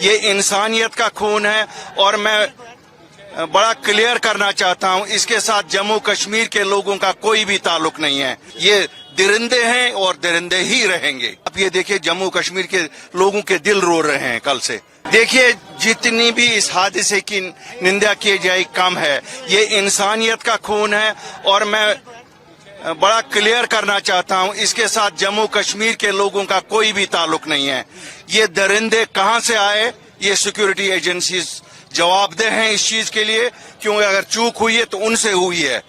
یہ انسانیت کا خون ہے اور میں بڑا کلیئر کرنا چاہتا ہوں اس کے ساتھ جموں کشمیر کے لوگوں کا کوئی بھی تعلق نہیں ہے. یہ درندے ہیں اور درندے ہی رہیں گے. اب یہ دیکھیں جموں کشمیر کے لوگوں کے دل رو رہے ہیں کل سے. دیکھیے جتنی بھی اس حادثے کی نندا کی جائے کم ہے. یہ انسانیت کا خون ہے اور میں بڑا کلیئر کرنا چاہتا ہوں اس کے ساتھ جموں کشمیر کے لوگوں کا کوئی بھی تعلق نہیں ہے. یہ درندے کہاں سے آئے یہ سیکورٹی ایجنسیز جواب دہ ہیں اس چیز کے لیے, کیونکہ اگر چوک ہوئی ہے تو ان سے ہوئی ہے.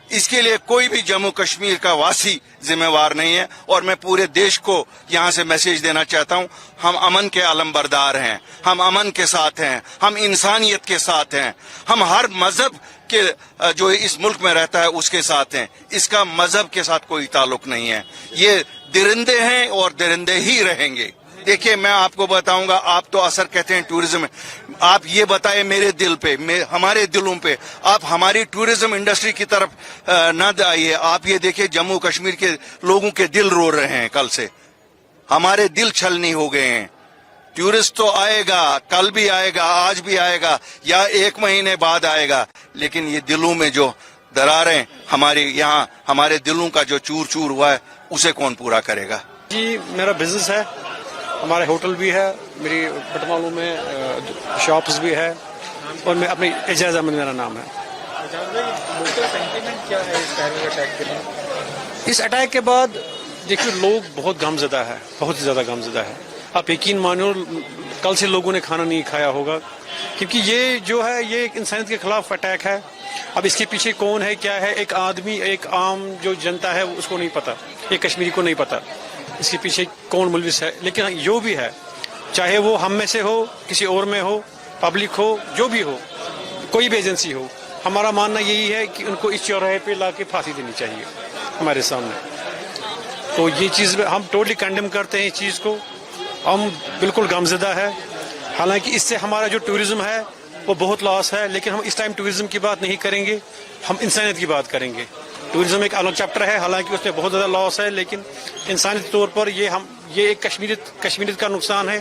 اس کے لیے کوئی بھی جموں کشمیر کا واسی ذمہ وار نہیں ہے. اور میں پورے دیش کو یہاں سے میسج دینا چاہتا ہوں, ہم امن کے علم بردار ہیں, ہم امن کے ساتھ ہیں, ہم انسانیت کے ساتھ ہیں, ہم ہر مذہب کے جو اس ملک میں رہتا ہے اس کے ساتھ ہیں. اس کا مذہب کے ساتھ کوئی تعلق نہیں ہے. یہ درندے ہیں اور درندے ہی رہیں گے. دیکھیے میں آپ کو بتاؤں گا, آپ تو اثر کہتے ہیں ٹورزم, آپ یہ بتائیں میرے دل پہ, ہمارے دلوں پہ, آپ ہماری ٹورزم انڈسٹری کی طرف نہ آئیے. آپ یہ دیکھیں جموں کشمیر کے لوگوں کے دل رو رہے ہیں کل سے, ہمارے دل چھلنی ہو گئے ہیں. ٹورسٹ تو آئے گا, کل بھی آئے گا, آج بھی آئے گا, یا 1 مہینے بعد آئے گا, لیکن یہ دلوں میں جو دراریں ہمارے یہاں ہمارے دلوں کا جو چور چور ہوا ہے اسے کون پورا کرے گا. جی میرا بزنس ہے, ہمارے ہوٹل بھی ہے, میری بٹمالو میں شاپس بھی ہے, اور میں اپنی اعجاز احمد میرا نام ہے. اس اٹیک کے بعد دیکھیے لوگ بہت غمزدہ ہے, بہت ہی زیادہ غمزدہ ہے. آپ یقین مانو کل سے لوگوں نے کھانا نہیں کھایا ہوگا, کیونکہ یہ جو ہے یہ ایک انسانیت کے خلاف اٹیک ہے. اب اس کے پیچھے کون ہے کیا ہے, ایک آدمی, ایک عام جو جنتا ہے اس کو نہیں پتا, ایک کشمیری کو نہیں پتا اس کے پیچھے کون ملوث ہے. لیکن جو بھی ہے, چاہے وہ ہم میں سے ہو, کسی اور میں ہو, پبلک ہو, جو بھی ہو, کوئی بھی ایجنسی ہو, ہمارا ماننا یہی ہے کہ ان کو اس چوراہے پہ لا کے پھانسی دینی چاہیے ہمارے سامنے. تو یہ چیز ہم ٹوٹلی کنڈیم کرتے ہیں اس چیز کو, ہم بالکل غمزدہ ہے. حالانکہ اس سے ہمارا جو ٹورزم ہے وہ بہت لاس ہے, لیکن ہم اس ٹائم ٹورزم کی بات نہیں کریں گے, ہم انسانیت کی بات کریں گے. ٹورزم ایک الگ چیپٹر ہے, حالانکہ اس میں بہت زیادہ لاس ہے, لیکن انسانیت طور پر یہ ایک کشمیریت کا نقصان ہے.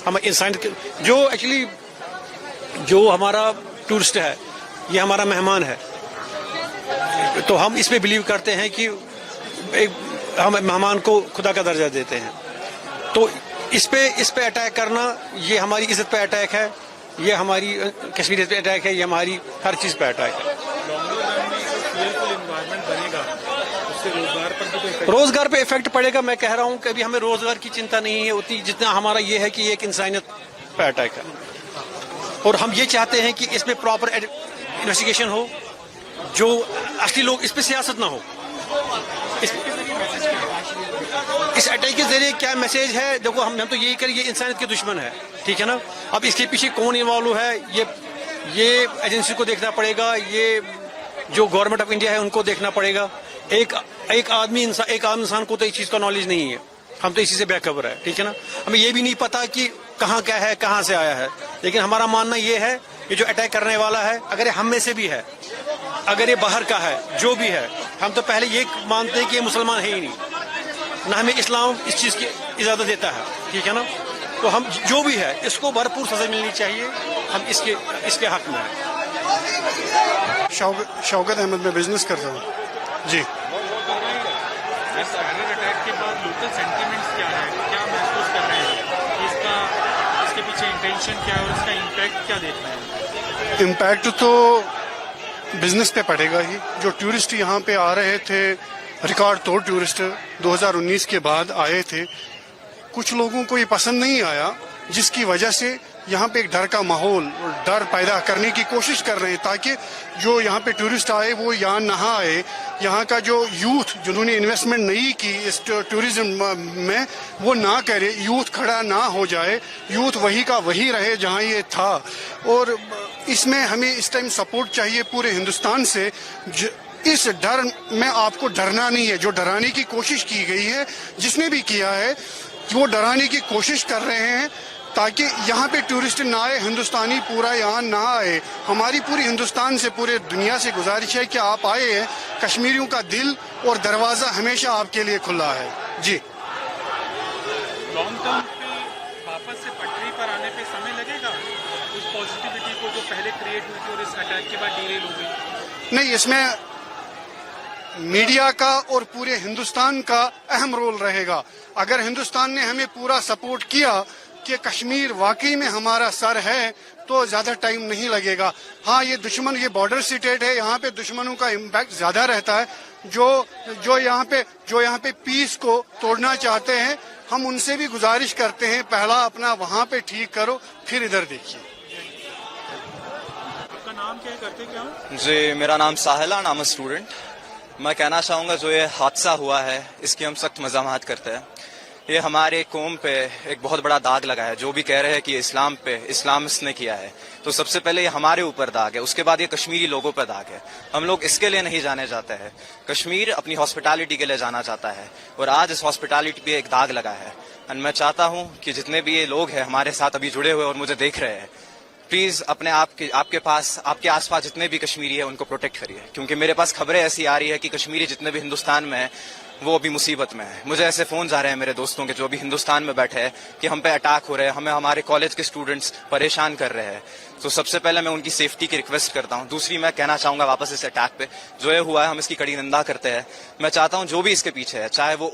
ہم انسانیت جو ایکچولی جو ہمارا ٹورسٹ ہے یہ ہمارا مہمان ہے, تو ہم اس پہ بلیو کرتے ہیں کہ ہم مہمان کو خدا کا درجہ دیتے ہیں. تو اس پہ اٹیک کرنا یہ ہماری عزت پہ اٹیک ہے, یہ ہماری کشمیریت پہ اٹیک ہے, یہ ہماری ہر چیز پہ اٹیک ہے. روزگار پہ افیکٹ پڑے گا. میں کہہ رہا ہوں کہ ابھی ہمیں روزگار کی چنتا نہیں ہے اتنی جتنا ہمارا یہ ہے کہ یہ ایک انسانیت پہ اٹیک ہے, اور ہم یہ چاہتے ہیں کہ اس میں پراپر انویسٹیگیشن ہو, جو اصلی لوگ اس پہ سیاست نہ ہو. اس اٹیک کے ذریعے کیا میسج ہے, دیکھو ہم تو یہی کریں, یہ انسانیت کے دشمن ہے, ٹھیک ہے نا. اب اس کے پیچھے کون انوالو ہے یہ ایجنسی کو دیکھنا پڑے گا, یہ جو گورنمنٹ آف انڈیا ہے ان کو دیکھنا پڑے گا. ایک عام انسان کو تو اس چیز کا نالج نہیں ہے, ہم تو اسی سے بے خبر ہے, ٹھیک ہے نا. ہمیں یہ بھی نہیں پتا کہ کہاں کیا ہے, کہاں سے آیا ہے. لیکن ہمارا ماننا یہ ہے کہ جو اٹیک کرنے والا ہے, اگر یہ ہم میں سے بھی ہے, اگر یہ باہر کا ہے, جو بھی ہے, ہم تو پہلے یہ مانتے ہیں کہ یہ مسلمان ہے ہی نہیں, نہ ہمیں اسلام اس چیز کی اجازت دیتا ہے, ٹھیک ہے نا. تو ہم جو بھی ہے اس کو بھرپور سزا ملنی چاہیے, ہم اس کے حق میں ہیں. شوکت احمد میں بزنس کرتا ہوں. جی اس اٹیک کے بعد لوکل سینٹیمنٹس کیا ہے, کیا محسوس کر رہے ہیں, اس کے پیچھے انٹینشن کیا ہے اور اس کا امپیکٹ کیا دیکھ رہے ہیں. امپیکٹ تو بزنس پہ پڑے گا ہی. جو ٹورسٹ یہاں پہ آ رہے تھے, ریکارڈ توڑ ٹورسٹ 2019 کے بعد آئے تھے, کچھ لوگوں کو یہ پسند نہیں آیا, جس کی وجہ سے یہاں پہ ایک ڈر کا ماحول, ڈر پیدا کرنے کی کوشش کر رہے ہیں تاکہ جو یہاں پہ ٹورسٹ آئے وہ یہاں نہ آئے. یہاں کا جو یوتھ جنہوں نے انویسٹمنٹ نہیں کی اس ٹورزم میں وہ نہ کرے, یوتھ کھڑا نہ ہو جائے, یوتھ وہی کا وہی رہے جہاں یہ تھا. اور اس میں ہمیں اس ٹائم سپورٹ چاہیے پورے ہندوستان سے. اس ڈر میں آپ کو ڈرنا نہیں ہے. جو ڈرانے کی کوشش کی گئی ہے, جس نے بھی کیا ہے وہ ڈرانے کی کوشش کر رہے ہیں تاکہ یہاں پہ ٹورسٹ نہ آئے, ہندوستانی پورا یہاں نہ آئے. ہماری پوری ہندوستان سے, پورے دنیا سے گزارش ہے کہ آپ آئے ہیں, کشمیریوں کا دل اور دروازہ ہمیشہ آپ کے لیے کھلا ہے. جی لانگ ٹرم پہ واپس سے پٹری پر آنے پہ سمے لگے पहले क्रिएट हुई थी और इस अटैक के बाद डिरेल हो गई? नहीं, इसमें मीडिया का और पूरे हिंदुस्तान का अहम रोल रहेगा. अगर हिंदुस्तान ने हमें पूरा सपोर्ट किया कि कश्मीर वाकई में हमारा सर है तो ज्यादा टाइम नहीं लगेगा. हाँ, ये दुश्मन, ये बॉर्डर स्टेट है, यहाँ पे दुश्मनों का इम्पैक्ट ज्यादा रहता है. जो यहाँ पे पीस को तोड़ना चाहते हैं, हम उनसे भी गुजारिश करते हैं पहला अपना वहाँ पे ठीक करो, फिर इधर देखिए. आपका नाम क्या है, करते क्या हो? जी, मेरा नाम साहिल है, नाम स्टूडेंट. मैं कहना चाहूँगा जो ये हादसा हुआ है इसकी हम सख्त मज़ामत करते हैं. ये हमारे कौम पे एक बहुत बड़ा दाग लगा है. जो भी कह रहे हैं कि इस्लाम पे इस्लामिस्ट ने किया है, तो सबसे पहले ये हमारे ऊपर दाग है, उसके बाद ये कश्मीरी लोगों पर दाग है. हम लोग इसके लिए नहीं जाने जाते हैं. कश्मीर अपनी हॉस्पिटैलिटी के लिए जाना चाहता है और आज इस हॉस्पिटैलिटी पे एक दाग लगा है. और मैं चाहता हूँ कि जितने भी ये लोग हैं हमारे साथ अभी जुड़े हुए और मुझे देख रहे हैं, प्लीज अपने आपके आसपास जितने भी कश्मीरी है उनको प्रोटेक्ट करिए. क्योंकि मेरे पास खबरें ऐसी आ रही है कि कश्मीरी जितने भी हिंदुस्तान में है वो अभी मुसीबत में है. मुझे ऐसे फोन आ रहे हैं मेरे दोस्तों के जो अभी हिंदुस्तान में बैठे हैं कि हम पे अटैक हो रहे हैं, हमें हमारे कॉलेज के स्टूडेंट्स परेशान कर रहे हैं. तो सबसे पहले मैं उनकी सेफ्टी की रिक्वेस्ट करता हूँ. दूसरी, मैं कहना चाहूंगा वापस इस अटैक पे जो ये हुआ है हम इसकी कड़ी निंदा करते हैं. मैं चाहता हूँ जो भी इसके पीछे है, चाहे वो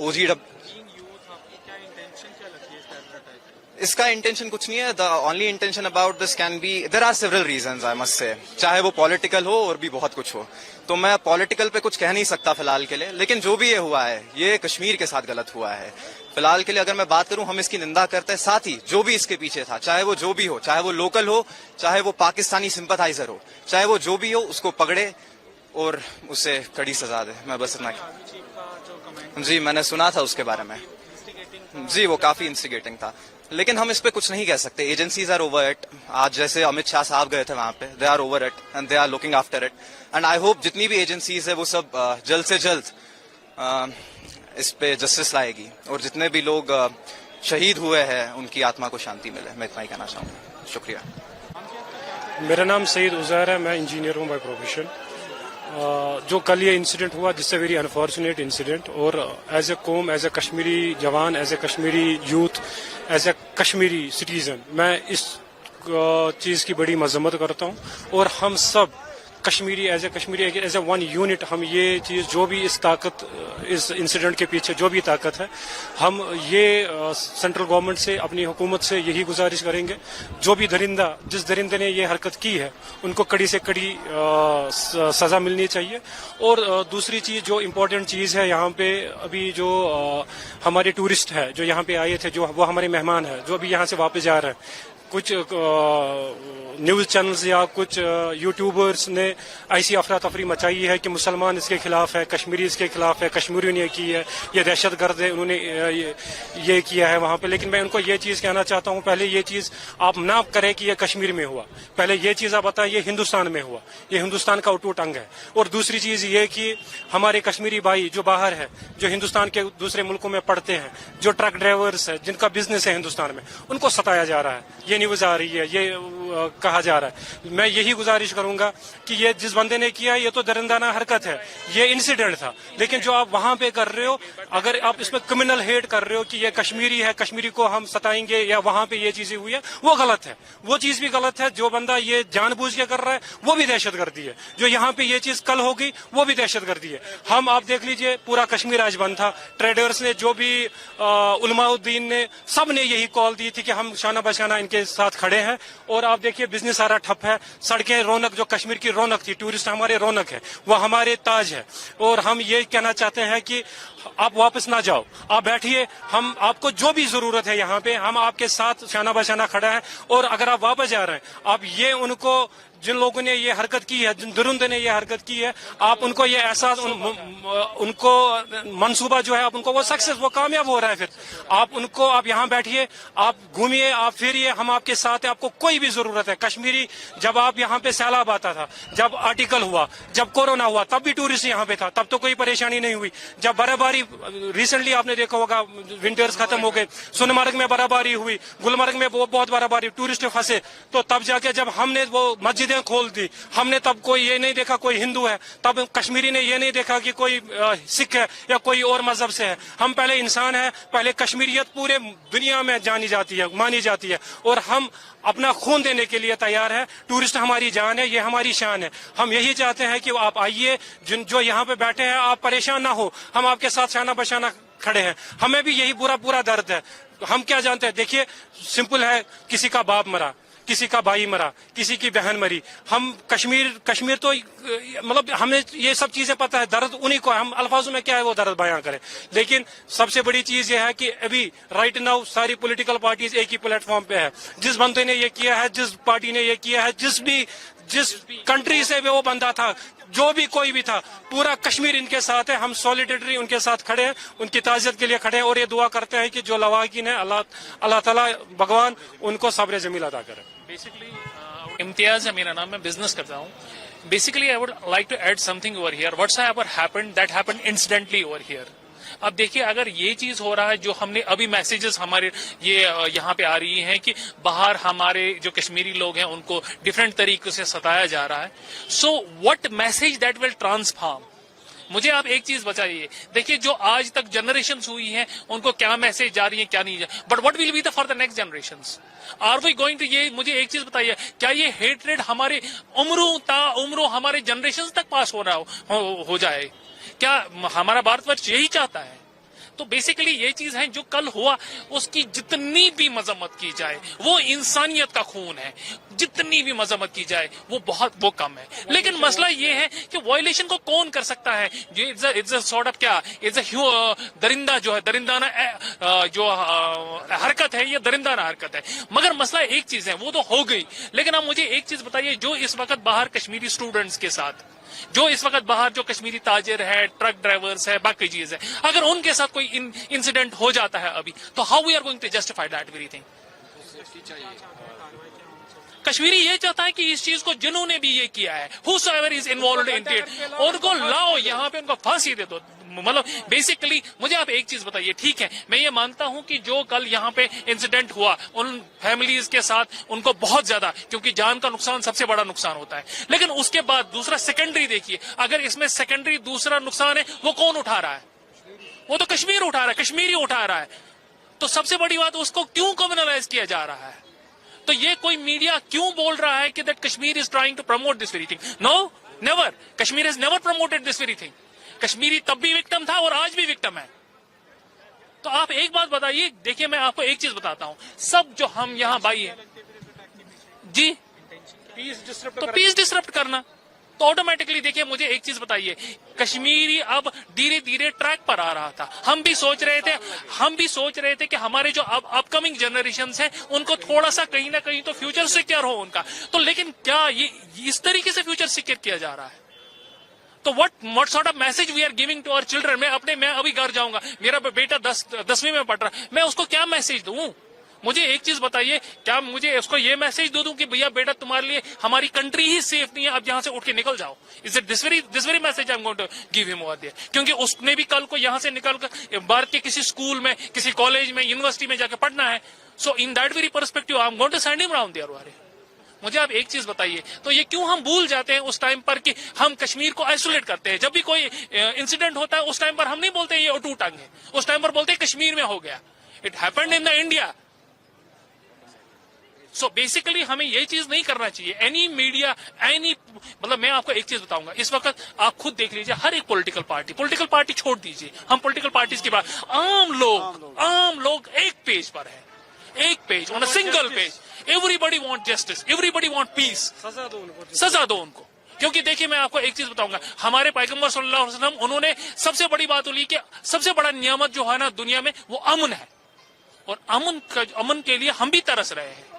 इसका इंटेंशन कुछ नहीं है. The only intention about this can be, there are several reasons I must say, चाहे वो पॉलिटिकल हो और भी बहुत कुछ हो. तो मैं पॉलिटिकल पे कुछ कह नहीं सकता फिलहाल के लिए, लेकिन जो भी ये हुआ है ये कश्मीर के साथ गलत हुआ है. फिलहाल के लिए अगर मैं बात करूं, हम इसकी निंदा करते हैं. साथ ही जो भी इसके पीछे था, चाहे वो जो भी हो, चाहे वो लोकल हो, चाहे वो पाकिस्तानी सिंपथाइजर हो, चाहे वो जो भी हो, उसको पकड़े और उसे कड़ी सजा दे. मैं बस इतना. जी, मैंने सुना था उसके बारे में. जी, वो काफी इंस्टिगेटिंग था, लेकिन हम इस पे कुछ नहीं कह सकते. Agencies are over it. आज जैसे अमित शाह साहब गए थे वहां पे, they are over it and they are looking after it. And I hope जितनी भी एजेंसीज है वो सब जल्द से जल्द इस पे जस्टिस लाएगी और जितने भी लोग शहीद हुए हैं उनकी आत्मा को शांति मिले. मैं इतना ही कहना चाहूँगा. शुक्रिया. मेरा नाम सईद उज़ैर है, मैं इंजीनियर हूँ बाय प्रोफेशन. जो कल ये इंसिडेंट हुआ, this a very unfortunate incident. और एज ए कौम, एज ए कश्मीरी जवान, as a Kashmiri youth, as a Kashmiri citizen, मैं इस चीज़ की बड़ी मजम्मत करता हूँ. और हम सब Kashmiri as a one unit, हम ये चीज़ जो भी इस ताकत, इस इंसिडेंट के पीछे जो भी ताकत है, हम ये सेंट्रल गवर्नमेंट से, अपनी हुकूमत से यही गुजारिश करेंगे, जो भी दरिंदा, जिस दरिंदे ने ये हरकत की है उनको कड़ी से कड़ी सज़ा मिलनी चाहिए. और दूसरी चीज़, जो इम्पोर्टेंट चीज़ है यहाँ पे, अभी जो हमारे टूरिस्ट है जो यहाँ पे आए थे, जो वो हमारे मेहमान है जो अभी यहाँ से वापस जा रहे हैं, कुछ न्यूज़ चैनल्स या कुछ यूट्यूबर्स ने ऐसी अफरा तफरी मचाई है कि मुसलमान इसके खिलाफ है, कश्मीरी इसके खिलाफ है, कश्मीरियों ने की है, ये दहशत गर्द है, उन्होंने ये किया है वहाँ पे. लेकिन मैं उनको ये चीज़ कहना चाहता हूँ, पहले ये चीज़ आप ना करें कि ये कश्मीर में हुआ, पहले ये चीज़ आप बताएं ये हिंदुस्तान में हुआ, ये हिंदुस्तान का अटूट अंग है. और दूसरी चीज़ ये कि हमारे कश्मीरी भाई जो बाहर है, जो हिंदुस्तान के दूसरे मुल्कों में पढ़ते हैं, जो ट्रक ड्राइवर्स है, जिनका बिजनेस है हिंदुस्तान में, उनको सताया जा रहा है. ये न्यूज़ आ रही है, ये कहा जा रहा है. मैं यही गुजारिश करूंगा कि ये जिस बंदे ने किया ये तो दरिंदाना हरकत है, ये इंसिडेंट था. लेकिन जो आप वहां पे कर रहे हो, अगर आप इसमें क्रिमिनल हेट कर रहे हो कि ये कश्मीरी है, कश्मीरी को हम सताएंगे, या वहां पे ये चीजें हुई है, वो गलत है. वो चीज भी गलत है. जो बंदा ये जानबूझ के कर रहा है वो भी दहशतगर्दी है. जो यहाँ पे ये चीज कल होगी वो भी दहशतगर्दी है. हम, आप देख लीजिए, पूरा कश्मीर आज बंद था. ट्रेडर्स ने, जो भी उलमाउद्दीन ने, सब ने यही कॉल दी थी कि हम शाना बशाना इनके साथ खड़े हैं. और आप देखिए बिजनेस सारा ठप है. सड़कें, रौनक, जो कश्मीर की रौनक थी, टूरिस्ट हमारे रौनक है, वो हमारे ताज है. और हम ये कहना चाहते हैं कि आप वापस ना जाओ, आप बैठिए. हम, आपको जो भी जरूरत है यहाँ पे, हम आपके साथ शाना बशाना खड़ा है. और अगर आप वापस जा रहे हैं, आप ये उनको, जिन लोगों ने ये हरकत की है, जिन दुरुंदे ने ये हरकत की है, आप उनको ये एहसास, उनको मंसूबा जो है, आप उनको वो सक्सेस, वो कामयाब हो रहा है. फिर आप उनको, आप यहाँ बैठिए, आप घूमिए, आप फिरिए, हम आपके साथ हैं. आपको कोई भी जरूरत है. कश्मीरी, जब आप यहाँ पे सैलाब आता था, जब आर्टिकल हुआ, जब कोरोना हुआ, तब भी टूरिस्ट यहाँ पे था, तब तो कोई परेशानी नहीं हुई. जब बर्फबारी, रिसेंटली आपने देखा होगा, विंटर्स खत्म हो गए, सोनमर्ग में बर्फबारी हुई, गुलमर्ग में वो बहुत बर्फबारी, टूरिस्ट फंसे, तो तब जाके जब हमने वो मस्जिद मस्जिदें खोल दी, हमने तब कोई ये नहीं देखा कोई हिंदू है, तब कश्मीरी ने ये नहीं देखा कि कोई सिख है या कोई और मजहब से है। हम पहले इंसान है, पहले कश्मीरियत पूरे दुनिया में जानी जाती है, मानी जाती है, और हम अपना खून देने के लिए तैयार है। टूरिस्ट हमारी जान है, ये हमारी शान है। हम यही चाहते हैं कि आप आइए, जो यहाँ पे बैठे हैं आप परेशान ना हो, हम आपके साथ शाना बशाना खड़े हैं। हमें भी यही पूरा दर्द है। हम क्या जानते हैं, देखिए सिंपल है, किसी का बाप मरा, किसी का भाई मरा, किसी की बहन मरी, हम कश्मीर तो मतलब हमें ये सब चीजें पता है, दर्द उन्हीं को, हम अल्फाजों में क्या है वो दर्द बयां करें। लेकिन सबसे बड़ी चीज ये है कि अभी राइट नाउ सारी पॉलिटिकल पार्टीज एक ही प्लेटफॉर्म पे है। जिस बंदे ने ये किया है, जिस पार्टी ने ये किया है, जिस कंट्री से वो बंदा था, जो भी कोई भी था, पूरा कश्मीर इनके साथ है। हम सॉलिडेटरी उनके साथ खड़े हैं, उनकी ताज़ियत के लिए खड़े हैं, और ये दुआ करते हैं कि जो लवाकिन है अल्लाह ताला भगवान उनको सब्र जमील अता करे। बेसिकली इम्तियाज है मेरा नाम, मैं बिजनेस करता हूँ। Basically I would like to add something over here, what's ever happened that happened incidentally over here. अब देखिए, अगर ये चीज हो रहा है, जो हमने अभी मैसेजेस हमारे ये यहाँ पे आ रही हैं कि बाहर हमारे जो कश्मीरी लोग हैं उनको डिफरेंट तरीके से सताया जा रहा है, so what message that will transform. मुझे आप एक चीज बताइए, देखिए जो आज तक जनरेशन हुई है उनको क्या मैसेज जा रही है, क्या नहीं है, but what will be the for the next generation? Are we going to, ये मुझे एक चीज बताइए, क्या ये हेट्रेड हमारे उम्रों हमारे जनरेशन तक पास हो जाए? क्या हमारा भारतवर्ष यही चाहता है? तो बेसिकली ये चीज है, जो कल हुआ उसकी जितनी भी मजम्मत की जाए, वो इंसानियत का खून है, जितनी भी मजम्मत की जाए वो कम है। लेकिन मसला ये है कि वायलेशन को कौन कर सकता है? इट्स अ सॉर्ट ऑफ क्या, इट्स अ दरिंदा जो है, दरिंदाना जो हरकत है, ये दरिंदाना हरकत है। मगर मसला एक चीज है, वो तो हो गई। लेकिन आप मुझे एक चीज बताइए, जो इस वक्त बाहर कश्मीरी स्टूडेंट्स के साथ, जो इस वक्त बाहर जो कश्मीरी ताजिर है, ट्रक ड्राइवर्स है, बाकी चीज है, अगर उनके साथ कोई इंसिडेंट हो जाता है अभी, तो how we are going to justify that very thing? Kashmiri ये चाहता है कि इस चीज को जिन्होंने भी ये किया है, whosoever is involved in it, उनको लाओ यहाँ पे, उनको फांसी दे दो। मतलब बेसिकली मुझे आप एक चीज बताइए, ठीक है मैं ये मानता हूं कि जो कल यहाँ पे इंसिडेंट हुआ उन फैमिलीज के साथ, उनको बहुत ज्यादा, क्योंकि जान का नुकसान सबसे बड़ा नुकसान होता है, लेकिन उसके बाद दूसरा सेकेंडरी देखिए, अगर इसमें सेकेंडरी दूसरा नुकसान है, वो कौन उठा रहा है? वो तो कश्मीर उठा रहा है, कश्मीरी उठा रहा है। तो सबसे बड़ी बात, उसको क्यों कम्युनलाइज किया जा रहा है? तो ये कोई मीडिया क्यों बोल रहा है कि that Kashmir is trying to promote this very thing? No, never, Kashmir has never promoted this very thing. Kashmiri तब भी विक्टिम था और आज भी विक्टिम है। तो आप एक बात बताइए, देखिए मैं आपको एक चीज बताता हूं, सब जो हम यहाँ भाई हैं जी, तो पीस डिसरप्ट करना, तो ऑटोमेटिकली देखिए मुझे एक चीज बताइए, कश्मीरी अब धीरे धीरे ट्रैक पर आ रहा था। हम भी सोच रहे थे कि हमारे जो अब अपकमिंग जनरेशन हैं उनको थोड़ा सा कहीं ना कहीं तो फ्यूचर सिक्योर हो उनका, तो लेकिन क्या ये इस तरीके से फ्यूचर सिक्योर किया जा रहा है? तो what sort of message we are giving to our children? मैं अभी घर जाऊंगा, मेरा बेटा 10वीं में पढ़ रहा है, मैं उसको क्या मैसेज दूं? मुझे एक चीज बताइए, क्या मुझे उसको ये मैसेज दे दूं कि भैया बेटा तुम्हारे लिए हमारी कंट्री ही सेफ नहीं है, अब यहाँ से उठ के निकल जाओ? Is it this very message I am going to give him over there? क्योंकि उसने भी कल को यहाँ से निकल कर भारत के किसी स्कूल में, किसी कॉलेज में, यूनिवर्सिटी में जाकर पढ़ना है। So in that very perspective I am going to send him around there. मुझे आप एक चीज बताइए, तो ये क्यों हम भूल जाते हैं उस टाइम पर कि हम कश्मीर को आइसोलेट करते हैं? जब भी कोई इंसिडेंट होता है उस टाइम पर हम नहीं बोलते ये अटूट टंग है, उस टाइम पर बोलते हैं कश्मीर में हो गया, it happened in the India. So basically हमें ये चीज नहीं करना चाहिए। एनी मीडिया, मतलब मैं आपको एक चीज बताऊंगा, इस वक्त आप खुद देख लीजिए, हर एक पॉलिटिकल पार्टी छोड़ दीजिए, हम पॉलिटिकल पार्टीज की बात, आम लोग एक पेज पर है, एक page on a single page, everybody want justice, everybody want piece, सजा दो उनको। क्योंकि देखिए मैं आपको एक चीज बताऊंगा, हमारे पैगंबर सल्लल्लाहु अलैहि वसल्लम, उन्होंने सबसे बड़ी बात बोली कि सबसे बड़ा नियामत जो है ना दुनिया में, वो अमन है, और अमन के लिए हम भी तरस रहे हैं।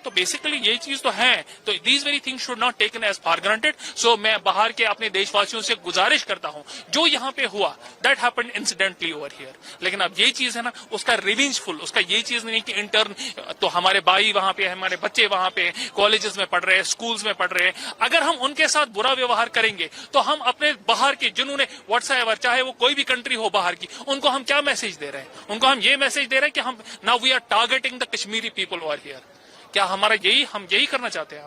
तो बेसिकली ये चीज तो है, तो these very things should not taken as for granted. So मैं बाहर के अपने देशवासियों से गुजारिश करता हूं, जो यहाँ पे हुआ that happened incidentally over here, लेकिन अब ये चीज है ना, उसका रिवेंजफुल, उसका ये चीज नहीं कि इंटर्न, तो हमारे भाई वहां पे, हमारे बच्चे वहां पे कॉलेजेस में पढ़ रहे हैं, स्कूल्स में पढ़ रहे हैं, अगर हम उनके साथ बुरा व्यवहार करेंगे तो हम अपने बाहर के, जिन्होंने व्हाट्सएवर, चाहे वो कोई भी कंट्री हो बाहर की, उनको हम क्या मैसेज दे रहे हैं? उनको हम ये मैसेज दे रहे हैं कि हम now we are targeting the Kashmiri people over here. क्या हम यही करना चाहते हैं?